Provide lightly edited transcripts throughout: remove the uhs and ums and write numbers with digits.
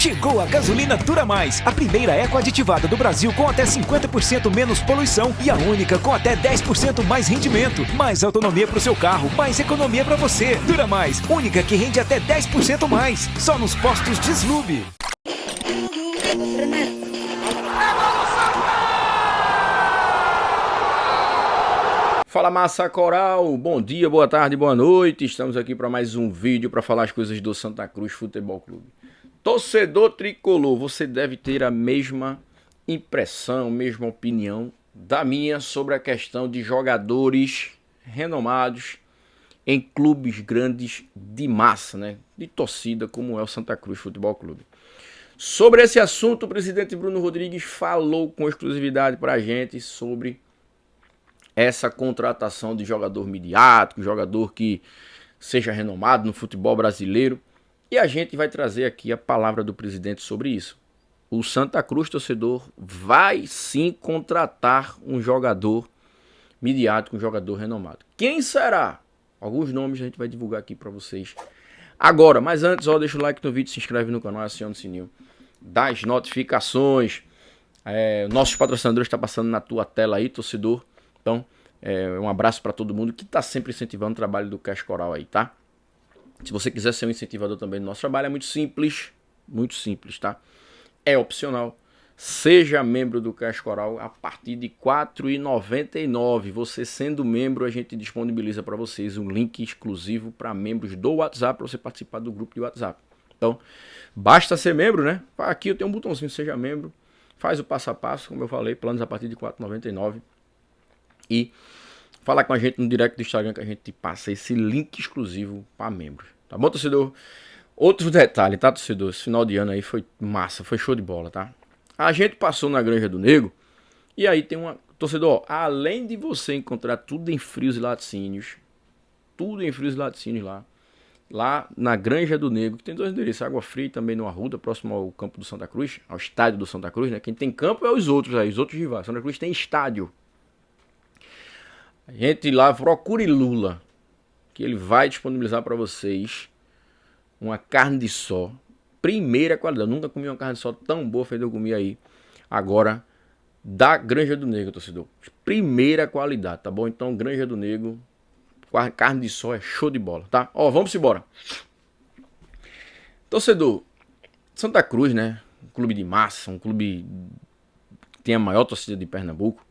Chegou a gasolina Dura Mais, a primeira eco-aditivada do Brasil com até 50% menos poluição e a única com até 10% mais rendimento. Mais autonomia para o seu carro, mais economia para você. Dura Mais, única que rende até 10% mais. Só nos postos Deslube. Fala massa coral, bom dia, boa tarde, boa noite. Estamos aqui para mais um vídeo para falar as coisas do Santa Cruz Futebol Clube. Torcedor tricolor, você deve ter a mesma impressão, mesma opinião da minha sobre a questão de jogadores renomados em clubes grandes de massa, né? De torcida, como é o Santa Cruz Futebol Clube. Sobre esse assunto, o presidente Bruno Rodrigues falou com exclusividade para a gente sobre essa contratação de jogador midiático, jogador que seja renomado no futebol brasileiro. E a gente vai trazer aqui a palavra do presidente sobre isso. O Santa Cruz, torcedor, vai sim contratar um jogador midiático, um jogador renomado. Quem será? Alguns nomes a gente vai divulgar aqui para vocês agora. Mas antes, deixa o like no vídeo, se inscreve no canal, aciona o sininho das notificações. Nossos patrocinadores estão passando na tua tela aí, torcedor. Então, um abraço para todo mundo que está sempre incentivando o trabalho do Cash Coral aí, tá? Se você quiser ser um incentivador também do nosso trabalho, é muito simples, tá? É opcional. Seja membro do Cash Coral a partir de R$ 4,99. Você sendo membro, a gente disponibiliza para vocês um link exclusivo para membros do WhatsApp, para você participar do grupo de WhatsApp. Então, basta ser membro, né? Aqui eu tenho um botãozinho, seja membro. Faz o passo a passo, como eu falei, planos a partir de R$ 4,99. E fala com a gente no direct do Instagram que a gente passa esse link exclusivo para membros. Tá bom, torcedor? Outro detalhe, tá, torcedor? Esse final de ano aí foi massa, foi show de bola, tá? A gente passou na Granja do Nego e aí tem uma... Torcedor, além de você encontrar tudo em frios e laticínios, lá na Granja do Nego, que tem dois endereços, Água Fria e também no Arruda, próximo ao campo do Santa Cruz, ao estádio do Santa Cruz, né? Quem tem campo é os outros aí, os outros rivais. Santa Cruz tem estádio. A gente lá, procure Lula, que ele vai disponibilizar para vocês uma carne de sol, primeira qualidade. Eu nunca comi uma carne de sol tão boa feita eu comi aí, agora, da Granja do Nego, torcedor. Primeira qualidade, tá bom? Então, Granja do Nego, carne de sol é show de bola, tá? Vamos embora. Torcedor, Santa Cruz, né? Um clube de massa, um clube que tem a maior torcida de Pernambuco.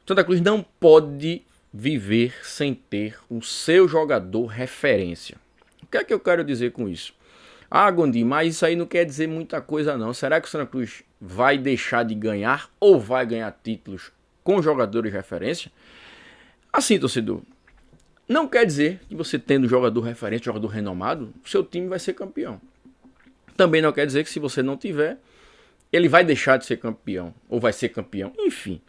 Santa Cruz não pode viver sem ter o seu jogador referência. O que é que eu quero dizer com isso? Gondi, mas isso aí não quer dizer muita coisa não. Será que o Santa Cruz vai deixar de ganhar ou vai ganhar títulos com jogadores de referência? Assim, torcedor, não quer dizer que você tendo jogador referência, jogador renomado, o seu time vai ser campeão. Também não quer dizer que se você não tiver, ele vai deixar de ser campeão ou vai ser campeão. Enfim.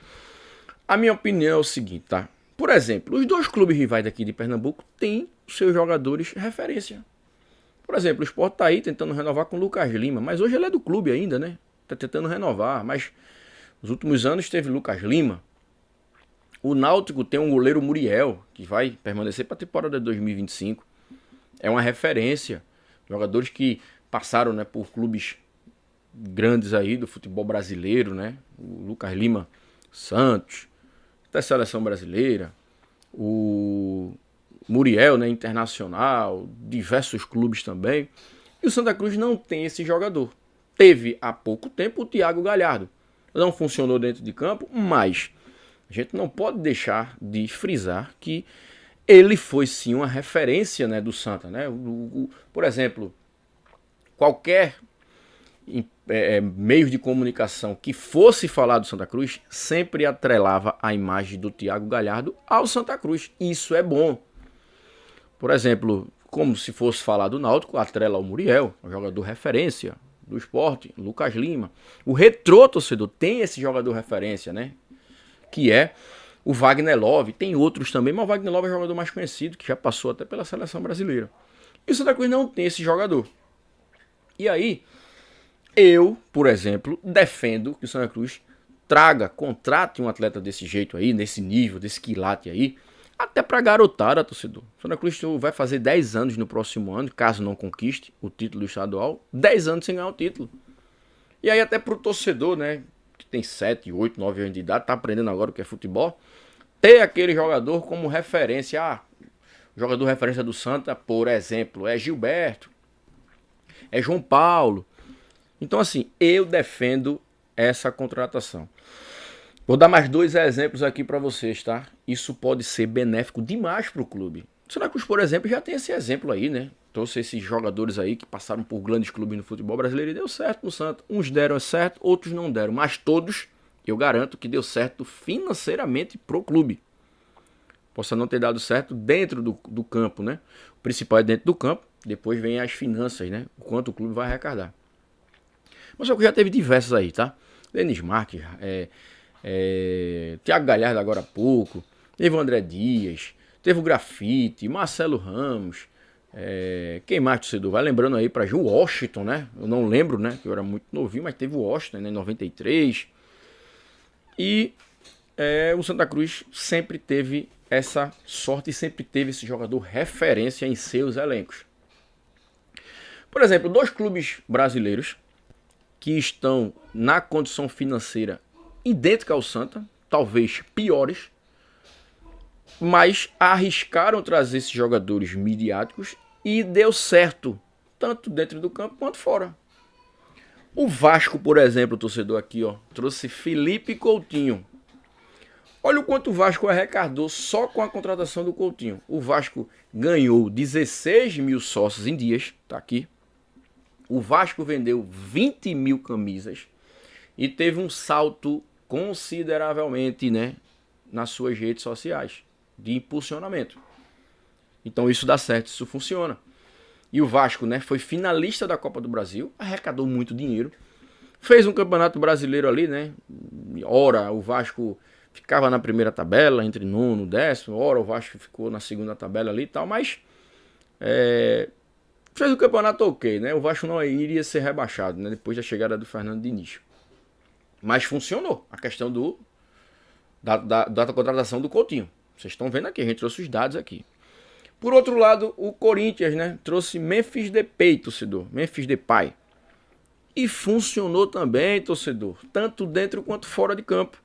A minha opinião é o seguinte, tá? Por exemplo, os dois clubes rivais daqui de Pernambuco têm seus jogadores referência. Por exemplo, o Sport tá aí tentando renovar com o Lucas Lima, mas hoje ele é do clube ainda, né? Tá tentando renovar, mas nos últimos anos teve Lucas Lima. O Náutico tem um goleiro Muriel, que vai permanecer para a temporada de 2025. É uma referência. Jogadores que passaram, né, por clubes grandes aí do futebol brasileiro, né? O Lucas Lima, Santos, da seleção brasileira, o Muriel, né, internacional, diversos clubes também. E o Santa Cruz não tem esse jogador. Teve há pouco tempo o Thiago Galhardo. Não funcionou dentro de campo, mas a gente não pode deixar de frisar que ele foi sim uma referência, né, do Santa, né? Por exemplo, qualquer meios de comunicação que fosse falar do Santa Cruz sempre atrelava a imagem do Thiago Galhardo ao Santa Cruz. Isso é bom. Por exemplo, como se fosse falar do Náutico, atrela ao Muriel, um jogador referência do Sport, Lucas Lima. O Retrô, torcedor, tem esse jogador referência, né? Que é o Wagner Love. Tem outros também, mas o Wagner Love é o jogador mais conhecido, que já passou até pela seleção brasileira. E o Santa Cruz não tem esse jogador. E aí, eu, por exemplo, defendo que o Santa Cruz contrate um atleta desse jeito aí, nesse nível, desse quilate aí, Até pra garotada, torcedor. O Santa Cruz vai fazer 10 anos no próximo ano, caso não conquiste o título estadual. 10 anos sem ganhar o título. E aí até pro torcedor, né, que tem 7, 8, 9 anos de idade, tá aprendendo agora o que é futebol, ter aquele jogador como referência. O jogador referência do Santa, por exemplo, é Gilberto, é João Paulo. Então assim, eu defendo essa contratação. Vou dar mais 2 exemplos aqui para vocês, tá? Isso pode ser benéfico demais para o clube. O Santa Cruz, por exemplo, já tem esse exemplo aí, né? Trouxe esses jogadores aí que passaram por grandes clubes no futebol brasileiro e deu certo no Santa. Uns deram certo, outros não deram. Mas todos, eu garanto que deu certo financeiramente pro clube. Possa não ter dado certo dentro do campo, né? O principal é dentro do campo, depois vem as finanças, né? O quanto o clube vai arrecadar. Mas só que já teve diversos aí, tá? Denis Marques, Thiago Galhardo agora há pouco, teve o André Dias, teve o Grafite, Marcelo Ramos, quem mais, torcedor? Vai lembrando aí pra Ju Washington, né? Eu não lembro, né? Que eu era muito novinho, mas teve o Washington, né? Em 93. E o Santa Cruz sempre teve essa sorte e sempre teve esse jogador referência em seus elencos. Por exemplo, 2 clubes brasileiros que estão na condição financeira idêntica ao Santa, talvez piores, mas arriscaram trazer esses jogadores midiáticos e deu certo, tanto dentro do campo quanto fora. O Vasco, por exemplo, torcedor aqui, ó, trouxe Felipe Coutinho. Olha o quanto o Vasco arrecadou só com a contratação do Coutinho. O Vasco ganhou 16 mil sócios em dias, tá aqui. O Vasco vendeu 20 mil camisas e teve um salto consideravelmente, né, nas suas redes sociais de impulsionamento. Então isso dá certo, isso funciona. E o Vasco, né, foi finalista da Copa do Brasil, arrecadou muito dinheiro, fez um campeonato brasileiro ali, né? Ora o Vasco ficava na primeira tabela, entre nono e 10º, ora o Vasco ficou na segunda tabela ali e tal, mas fez o campeonato ok, né? O Vasco não iria ser rebaixado, né, depois da chegada do Fernando Diniz. Mas funcionou a questão da contratação do Coutinho. Vocês estão vendo aqui, a gente trouxe os dados aqui. Por outro lado, o Corinthians, né, trouxe Memphis Depay, torcedor. Memphis Depay. E funcionou também, torcedor. Tanto dentro quanto fora de campo.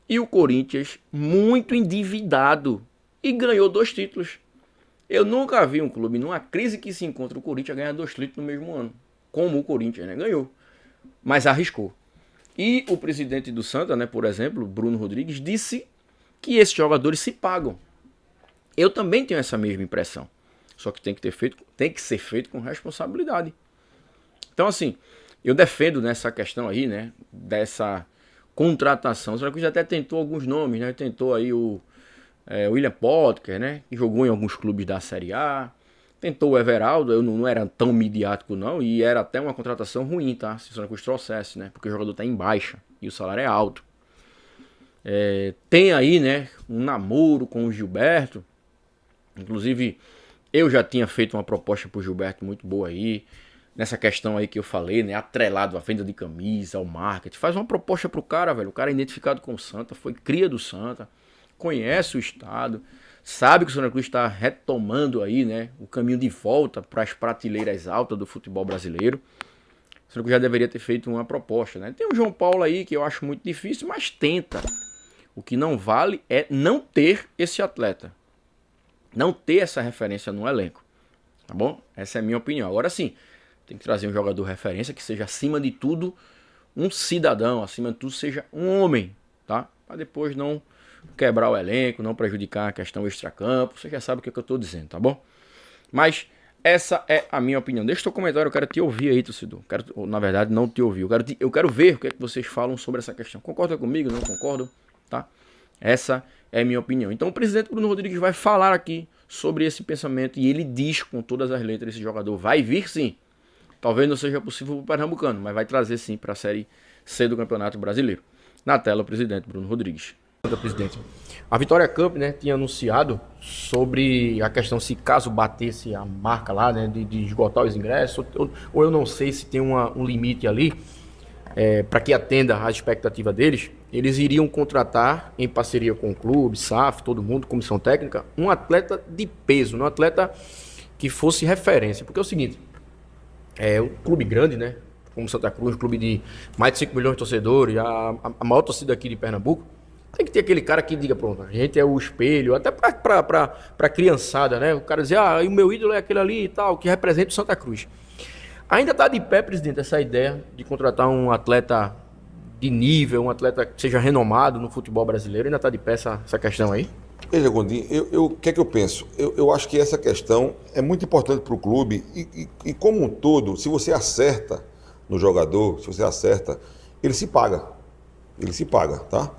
E o Corinthians, muito endividado. E ganhou 2 títulos. Eu nunca vi um clube, numa crise que se encontra o Corinthians, ganhar 2 títulos no mesmo ano. Como o Corinthians, né? Ganhou. Mas arriscou. E o presidente do Santa, né, por exemplo, Bruno Rodrigues, disse que esses jogadores se pagam. Eu também tenho essa mesma impressão. Só que tem que ser feito com responsabilidade. Então, assim, eu defendo nessa questão aí, né, dessa contratação. Só que já até tentou alguns nomes, né? Tentou aí o William Potker, né, que jogou em alguns clubes da Série A. Tentou o Everaldo, eu não era tão midiático não, e era até uma contratação ruim, tá? Se o Santa Cruz trouxesse, né? Porque o jogador tá em baixa e o salário é alto. Tem aí, né, um namoro com o Gilberto. Inclusive, eu já tinha feito uma proposta pro Gilberto muito boa aí. Nessa questão aí que eu falei, né? Atrelado à venda de camisa, ao marketing. Faz uma proposta pro cara, velho. O cara é identificado com o Santa, foi cria do Santa, conhece o estado. Sabe que o Santa Cruz está retomando aí, né, o caminho de volta para as prateleiras altas do futebol brasileiro. O Santa Cruz já deveria ter feito uma proposta, né? Tem o João Paulo aí que eu acho muito difícil, mas tenta. O que não vale é não ter esse atleta. Não ter essa referência no elenco. Tá bom? Essa é a minha opinião. Agora sim, tem que trazer um jogador referência que seja acima de tudo um cidadão, acima de tudo seja um homem, tá? Para depois não quebrar o elenco, não prejudicar a questão extracampo. Você já sabe o que eu estou dizendo, tá bom? Mas essa é a minha opinião. Deixa o seu comentário, eu quero te ouvir aí, torcedor. Na verdade, não te ouvir. Eu quero ver o que é que vocês falam sobre essa questão. Concordam comigo? Não concordam? Tá? Essa é a minha opinião. Então o presidente Bruno Rodrigues vai falar aqui sobre esse pensamento e ele diz com todas as letras, esse jogador vai vir sim. Talvez não seja possível para o Pernambucano, mas vai trazer sim para a Série C do Campeonato Brasileiro. Na tela, o presidente Bruno Rodrigues. Presidente, a Vitória Cup, né, tinha anunciado sobre a questão se caso batesse a marca lá, né, de esgotar os ingressos, ou eu não sei se tem um limite ali, para que atenda à expectativa deles, eles iriam contratar, em parceria com o clube, SAF, todo mundo, comissão técnica, um atleta de peso, um atleta que fosse referência. Porque é o seguinte, um clube grande, né? Como Santa Cruz, um clube de mais de 5 milhões de torcedores, a maior torcida aqui de Pernambuco, tem que ter aquele cara que diga, pronto, a gente é o espelho, até pra criançada, né? O cara dizer, e o meu ídolo é aquele ali e tal, que representa o Santa Cruz. Ainda está de pé, presidente, essa ideia de contratar um atleta de nível, um atleta que seja renomado no futebol brasileiro? Ainda está de pé essa questão aí? Veja, Gondim, o que é que eu penso? Eu acho que essa questão é muito importante para o clube e como um todo, se você acerta no jogador, se você acerta, ele se paga. Ele se paga, tá?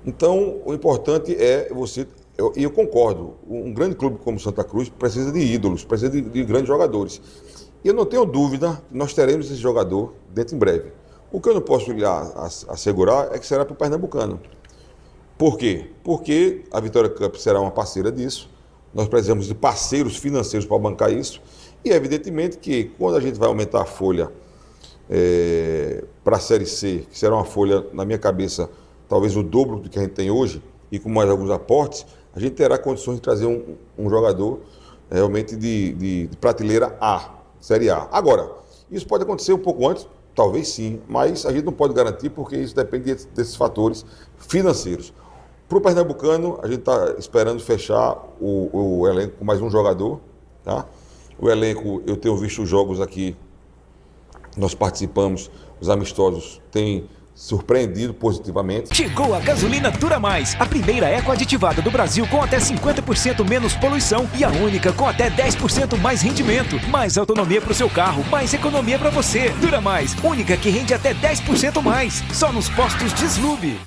Então, o importante é você... E eu concordo, um grande clube como Santa Cruz precisa de ídolos, precisa de grandes jogadores. E eu não tenho dúvida que nós teremos esse jogador dentro em breve. O que eu não posso lhe assegurar é que será para o Pernambucano. Por quê? Porque a Vitória Cup será uma parceira disso, nós precisamos de parceiros financeiros para bancar isso, e evidentemente que quando a gente vai aumentar a folha para a Série C, que será uma folha, na minha cabeça, talvez o dobro do que a gente tem hoje, e com mais alguns aportes, a gente terá condições de trazer um jogador realmente de prateleira A, Série A. Agora, isso pode acontecer um pouco antes, talvez sim, mas a gente não pode garantir porque isso depende desses fatores financeiros. Para o Pernambucano, a gente está esperando fechar o elenco com mais um jogador. Tá? O elenco, eu tenho visto os jogos aqui, nós participamos, os amistosos têm surpreendido positivamente. Chegou a gasolina Dura Mais, a primeira eco-aditivada do Brasil com até 50% menos poluição e a única com até 10% mais rendimento. Mais autonomia para o seu carro, mais economia para você. Dura Mais, única que rende até 10% mais. Só nos postos Deslube.